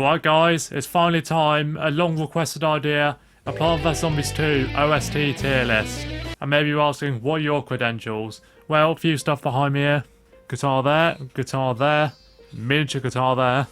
Alright guys, it's finally time, a long requested idea, a Plant vs Zombies 2 OST tier list. And maybe you're asking, what are your credentials? Well, a few stuff behind me here. Guitar there, miniature guitar there,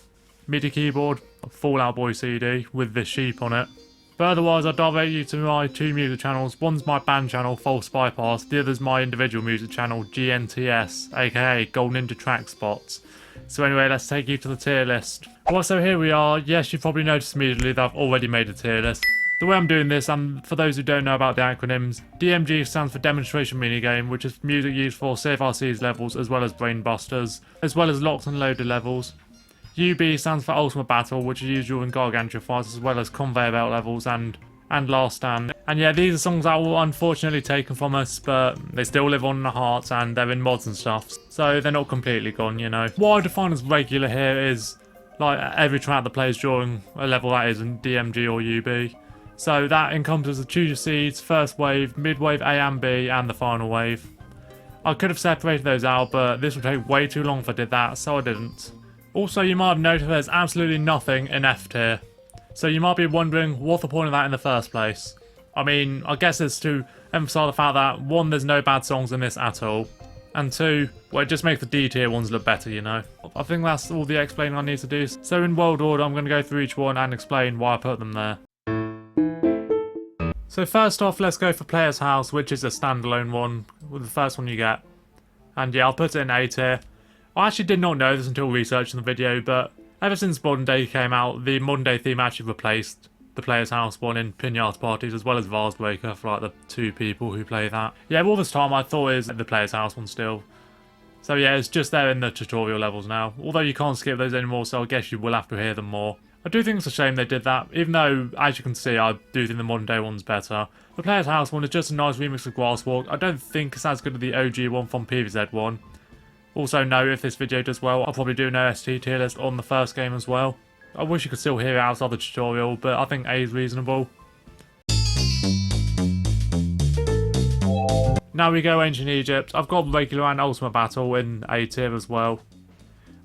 MIDI keyboard, a Fallout Boy CD with this sheep on it. But otherwise, I direct you to my two music channels. One's my band channel, False Bypass, the other's my individual music channel, GNTS, aka Golden Ninja Track Spots. So anyway, let's take you to the tier list. Well, so here we are. Yes, you've probably noticed immediately that I've already made a tier list. The way I'm doing this, and for those who don't know about the acronyms, DMG stands for Demonstration Minigame, which is music used for CFRC's levels as well as Brain Busters, as well as locked and loaded levels. UB stands for Ultimate Battle, which is used during Gargantua fights as well as Conveyor Belt levels and Last Stand. And yeah, these are songs that were unfortunately taken from us, but they still live on in the hearts and they're in mods and stuff, so they're not completely gone, you know. What I define as regular here is like every track that plays during a level that isn't DMG or UB. So that encompasses the Choose Your Seeds, first wave, mid wave A and B, and the final wave. I could have separated those out, but this would take way too long if I did that, so I didn't. Also, you might have noticed there's absolutely nothing in F tier. So you might be wondering, what's the point of that in the first place? I mean, I guess it's to emphasise the fact that, one, there's no bad songs in this at all, and two, well, it just makes the D tier ones look better, you know. I think that's all the explaining I need to do. So in world order, I'm going to go through each one and explain why I put them there. So first off, let's go for Player's House, which is a standalone one, with the first one you get. And yeah, I'll put it in A tier. I actually did not know this until researching the video, but ever since Modern Day came out, the Modern Day theme actually replaced the Player's House one in Pinata Parties as well as Vase Breaker for like the two people who play that. Yeah, all this time I thought it was the Player's House one still. So yeah, it's just there in the tutorial levels now. Although you can't skip those anymore, so I guess you will have to hear them more. I do think it's a shame they did that, even though, as you can see, I do think the Modern Day one's better. The Player's House one is just a nice remix of Grasswalk. I don't think it's as good as the OG one from PVZ one. Also note, if this video does well, I'll probably do an OST tier list on the first game as well. I wish you could still hear it outside the tutorial, but I think A is reasonable. Now we go Ancient Egypt. I've got Regular and Ultimate Battle in A tier as well.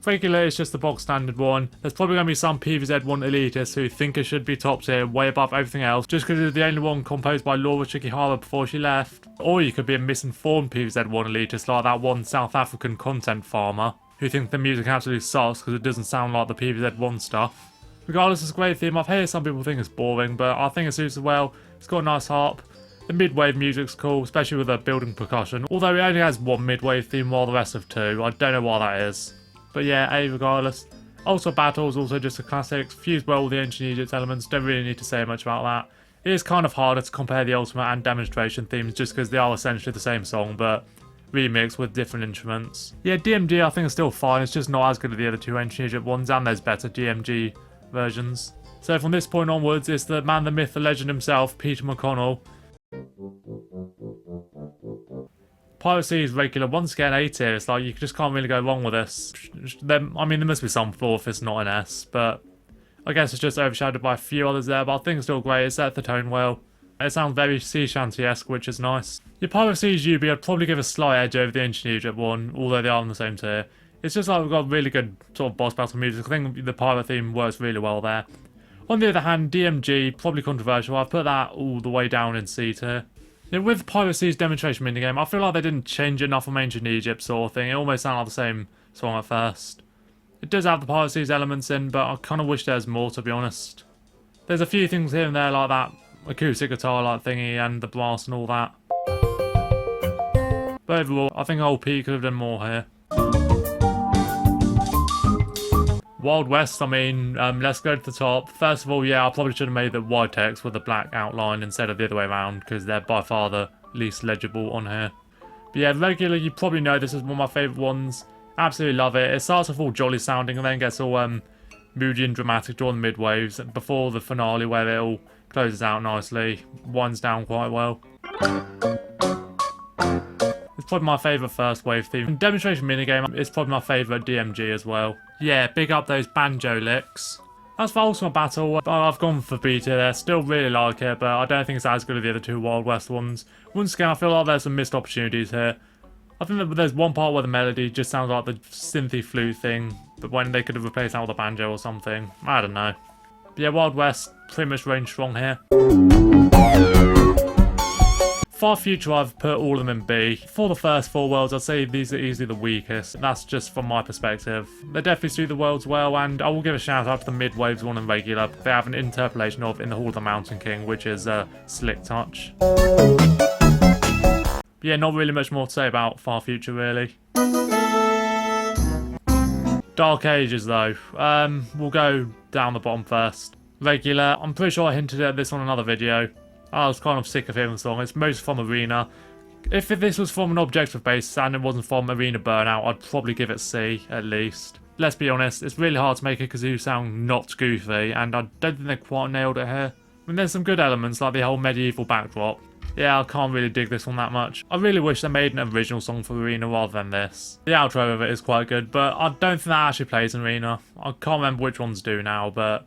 Regular is just the box standard one. There's probably going to be some PVZ1 elitists who think it should be top tier, way above everything else, just because it's the only one composed by Laura Shigihara before she left. Or you could be a misinformed PVZ1 elitist like that one South African content farmer, who think the music absolutely sucks because it doesn't sound like the PVZ1 stuff. Regardless, it's a great theme. I've heard some people think it's boring, but I think it suits it well. It's got a nice harp. The mid-wave music's cool, especially with the building percussion, although it only has one mid-wave theme while the rest have two. I don't know why that is. But yeah, A regardless. Also Battles, also just a classic, fused well with the Ancient Egypt elements, don't really need to say much about that. It is kind of harder to compare the Ultimate and Demonstration themes just because they are essentially the same song, but remixed with different instruments. Yeah, DMG I think is still fine, it's just not as good as the other two Ancient Egypt ones, and there's better DMG versions. So from this point onwards, it's the man, the myth, the legend himself, Peter McConnell. Piracy is regular, once again A tier, it's like you just can't really go wrong with this. I mean, there must be some flaw if it's not an S, but I guess it's just overshadowed by a few others there, but I think it's still great, it sets the tone well. It sounds very sea shanty-esque, which is nice. Your Piracy's UB I'd probably give a slight edge over the Ancient Egypt one, although they are on the same tier. It's just like we've got really good sort of boss battle music, I think the pirate theme works really well there. On the other hand, DMG, probably controversial, I've put that all the way down in C tier. Yeah, with Piracy's Demonstration Minigame, I feel like they didn't change enough from Ancient Egypt sort of thing. It almost sounded like the same song at first. It does have the Piracy's elements in, but I kind of wish there's more, to be honest. There's a few things here and there like that acoustic guitar like thingy and the brass and all that. But overall, I think Old Pete could have done more here. Wild West, I mean, let's go to the top. First of all, yeah, I probably should have made the white text with the black outline instead of the other way around, because they're by far the least legible on here. But yeah, regular, you probably know this is one of my favourite ones. Absolutely love it. It starts off all jolly sounding and then gets all moody and dramatic during the mid-waves before the finale where it all closes out nicely, winds down quite well. It's probably my favourite first wave theme. And Demonstration Minigame is probably my favourite DMG as well. Yeah, big up those banjo licks. As for Ultimate Battle, I've gone for B tier there. Still really like it, but I don't think it's as good as the other two Wild West ones. Once again, I feel like there's some missed opportunities here. I think that there's one part where the melody just sounds like the synthy flute thing, but when they could have replaced that with a banjo or something. I don't know. But yeah, Wild West, pretty much range strong here. Far Future, I've put all of them in B. For the first 4 worlds, I'd say these are easily the weakest. That's just from my perspective. They definitely suit the worlds well, and I will give a shout out to the mid-waves one and regular. They have an interpolation of In the Hall of the Mountain King, which is a slick touch. Yeah, not really much more to say about Far Future, really. Dark Ages, though. We'll go down the bottom first. Regular, I'm pretty sure I hinted at this on another video. I was kind of sick of hearing the song. It's most from Arena. If this was from an objective base and it wasn't from Arena Burnout, I'd probably give it C, at least. Let's be honest, it's really hard to make a kazoo sound not goofy, and I don't think they quite nailed it here. I mean, there's some good elements, like the whole medieval backdrop. Yeah, I can't really dig this one that much. I really wish they made an original song for Arena rather than this. The outro of it is quite good, but I don't think that actually plays in Arena. I can't remember which ones do now, but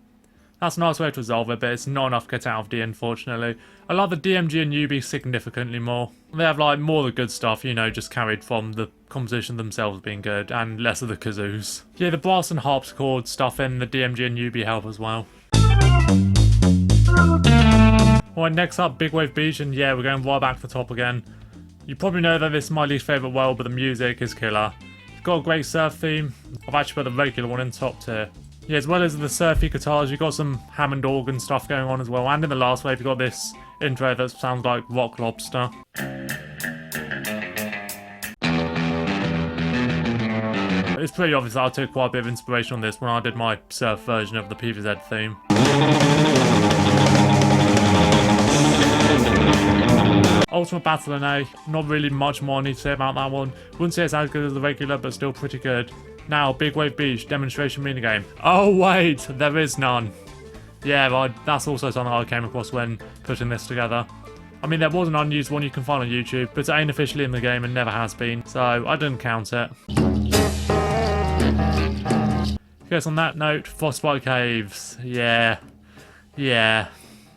that's a nice way to resolve it, but it's not enough to get out of D, unfortunately. I like the DMG and UB significantly more. They have like more of the good stuff, you know, just carried from the composition themselves being good, and less of the kazoos. Yeah, the brass and harpsichord stuff in the DMG and UB help as well. Alright, next up, Big Wave Beach, and yeah, we're going right back to the top again. You probably know that this is my least favourite world, but the music is killer. It's got a great surf theme. I've actually put the regular one in top tier. Yeah, as well as the surfy guitars, you've got some Hammond organ stuff going on as well. And in the last wave, you've got this intro that sounds like Rock Lobster. It's pretty obvious that I took quite a bit of inspiration on this when I did my surf version of the PVZ theme. Ultimate Battle in A, not really much more I need to say about that one. Wouldn't say it's as good as the regular, but still pretty good. Now, Big Wave Beach, demonstration minigame. Oh wait, there is none. Yeah, that's also something I came across when putting this together. I mean, there was an unused one you can find on YouTube, but it ain't officially in the game and never has been, so I didn't count it. I guess on that note, Frostbite Caves. Yeah.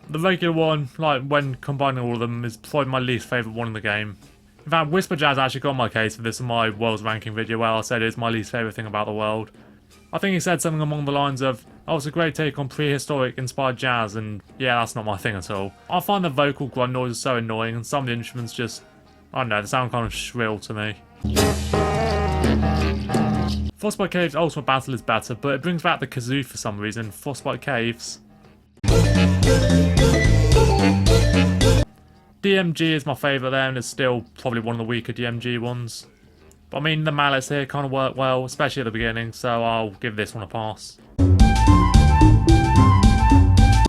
The regular one, like when combining all of them, is probably my least favourite one in the game. In fact, Whisper Jazz actually got my case for this in my World's Ranking video where I said it's my least favourite thing about the world. I think he said something along the lines of, oh, it's a great take on prehistoric inspired jazz, and yeah, that's not my thing at all. I find the vocal grunt noises so annoying, and some of the instruments just, I don't know, they sound kind of shrill to me. Frostbite Caves Ultimate Battle is better, but it brings back the kazoo for some reason. Frostbite Caves. DMG is my favourite there, and it's still probably one of the weaker DMG ones. But I mean, the mallets here kind of work well, especially at the beginning, so I'll give this one a pass.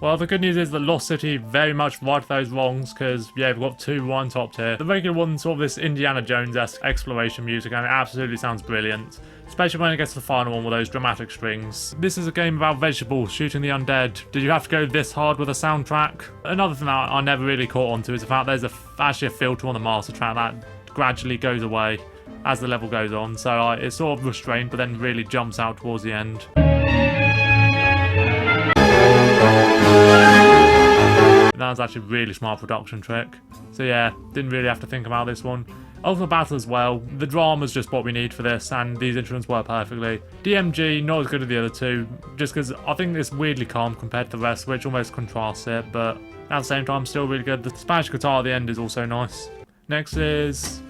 Well, the good news is that Lost City very much righted those wrongs, because, yeah, we've got 2 right on top tier. The regular one's sort of this Indiana Jones-esque exploration music, and it absolutely sounds brilliant. Especially when it gets to the final one with those dramatic strings. This is a game about vegetables shooting the undead. Did you have to go this hard with a soundtrack? Another thing that I never really caught on to is the fact there's actually a filter on the master track that gradually goes away as the level goes on. So it's sort of restrained, but then really jumps out towards the end. That was actually a really smart production trick. So yeah, didn't really have to think about this one. Ultimate Battle as well. The drama's just what we need for this, and these instruments work perfectly. DMG, not as good as the other two, just because I think it's weirdly calm compared to the rest, which almost contrasts it, but at the same time, still really good. The Spanish guitar at the end is also nice. Next is...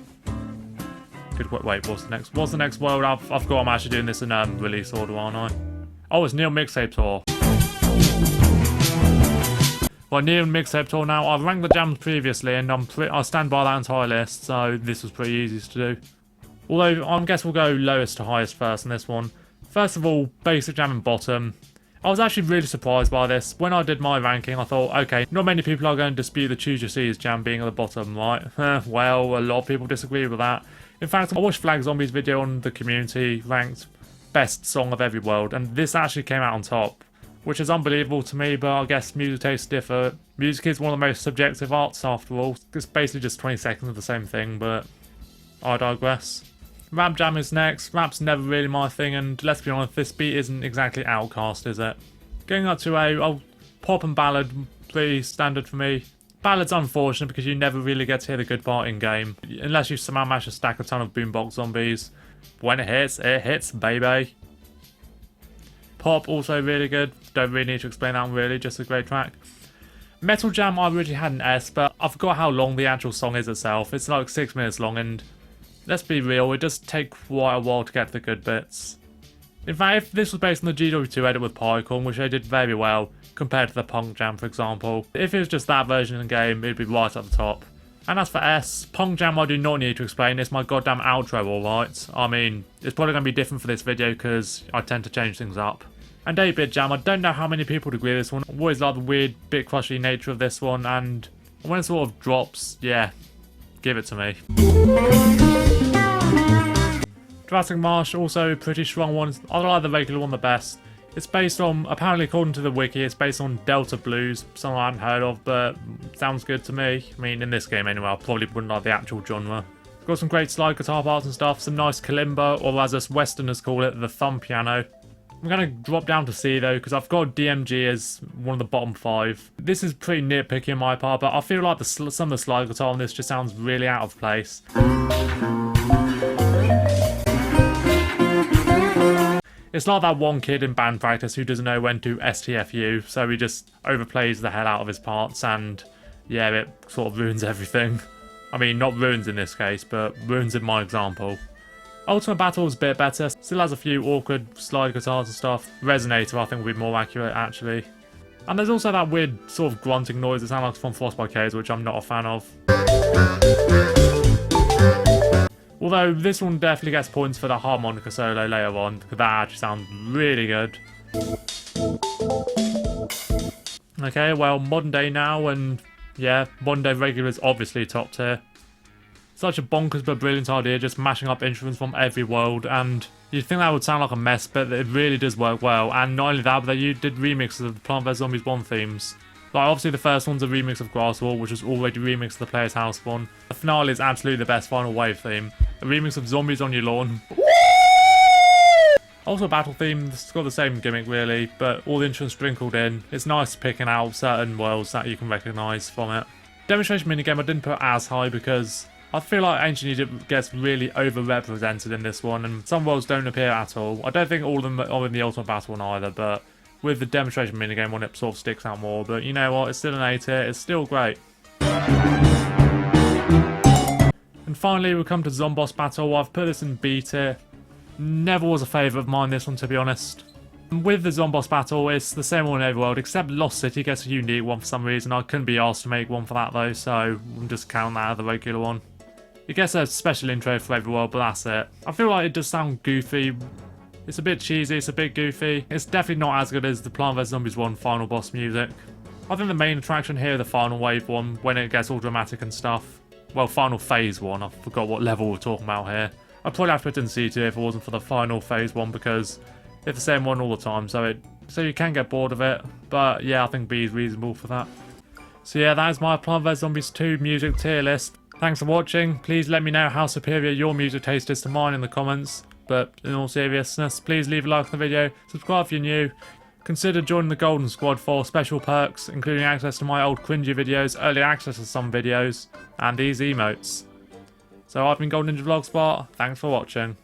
Wait, what's the next? What's the next world? I forgot I'm actually doing this in release order, aren't I? Oh, it's Neil Mixtape Tour. Well, Neil Mixtape Tour now. I've ranked the jams previously, and I stand by that entire list, so this was pretty easy to do. Although, I guess we'll go lowest to highest first in this one. First of all, basic jam and bottom. I was actually really surprised by this. When I did my ranking, I thought, okay, not many people are going to dispute the Choose Your Seas jam being at the bottom, right? Well, a lot of people disagree with that. In fact, I watched Flag Zombie's video on the community, ranked best song of every world, and this actually came out on top, which is unbelievable to me, but I guess music tastes differ. Music is one of the most subjective arts after all. It's basically just 20 seconds of the same thing, but I digress. Rap jam is next. Rap's never really my thing, and let's be honest, this beat isn't exactly Outcast, is it? Going up to a pop and ballad, pretty standard for me. Ballad's unfortunate because you never really get to hear the good part in game, unless you somehow manage to stack a ton of boombox zombies. When it hits, baby. Pop, also really good. Don't really need to explain that one really, just a great track. Metal Jam I originally had an S, but I forgot how long the actual song is itself. It's like 6 minutes long, and let's be real, it does take quite a while to get to the good bits. In fact, if this was based on the GW2 edit with Pycorn, which they did very well, compared to the Punk Jam for example, if it was just that version of the game, it'd be right at the top. And as for S, Punk Jam I do not need to explain, it's my goddamn outro alright. I mean, it's probably going to be different for this video because I tend to change things up. And 8-Bit Jam, I don't know how many people would agree with this one. I always like the weird bit crushy nature of this one, and when it sort of drops, yeah, give it to me. Jurassic Marsh, also a pretty strong one. I like the regular one the best. It's based on, apparently according to the wiki, it's based on Delta Blues, something I haven't heard of, but sounds good to me. I mean, in this game anyway, I probably wouldn't like the actual genre. Got some great slide guitar parts and stuff, some nice kalimba, or as us Westerners call it, the thumb piano. I'm going to drop down to C though, because I've got DMG as one of the bottom 5. This is pretty nitpicky on my part, but I feel like some of the slide guitar on this just sounds really out of place. It's like that one kid in band practice who doesn't know when to STFU, so he just overplays the hell out of his parts, and yeah, it sort of ruins everything. I mean, not ruins in this case, but ruins in my example. Ultimate Battle is a bit better, still has a few awkward slide guitars and stuff. Resonator I think would be more accurate actually. And there's also that weird sort of grunting noise that sounds like it's from Frostbite Caves, which I'm not a fan of. Although this one definitely gets points for the harmonica solo later on, because that actually sounds really good. Okay, well, modern day now, and yeah, modern day regular is obviously top tier. Such a bonkers but brilliant idea, just mashing up instruments from every world, and you'd think that would sound like a mess, but it really does work well. And not only that, but they did remixes of the Plant vs Zombies 1 themes. Like, obviously the first one's a remix of Grasswall, which was already remixed of the Player's House one. The finale is absolutely the best final wave theme. A remix of Zombies on Your Lawn. Also Battle theme, it's got the same gimmick really, but all the instruments sprinkled in. It's nice picking out certain worlds that you can recognise from it. Demonstration minigame I didn't put as high because I feel like Ancient Egypt gets really over-represented in this one, and some worlds don't appear at all. I don't think all of them are in the Ultimate Battle one either, but with the demonstration minigame one, it sort of sticks out more. But you know what, it's still an A tier, it's still great. And finally, we come to Zomboss Battle. I've put this in B tier. Never was a favourite of mine, this one, to be honest. And with the Zomboss Battle, it's the same one in every world, except Lost City gets a unique one for some reason. I couldn't be asked to make one for that though, so we'll just count that as the regular one. It gets a special intro for every world, but that's it. I feel like it does sound goofy. It's a bit cheesy, it's a bit goofy. It's definitely not as good as the Plant vs Zombies 1 final boss music. I think the main attraction here is the final wave one, when it gets all dramatic and stuff. Well, final phase one, I forgot what level we're talking about here. I'd probably have to put it in C2 if it wasn't for the final phase one, because it's the same one all the time, so you can get bored of it. But yeah, I think B is reasonable for that. So yeah, that is my Plant vs Zombies 2 music tier list. Thanks for watching. Please let me know how superior your music taste is to mine in the comments. But in all seriousness, please leave a like on the video, subscribe if you're new. Consider joining the Golden Squad for special perks, including access to my old cringy videos, early access to some videos, and these emotes. So I've been Golden Ninja Vlogspot, thanks for watching.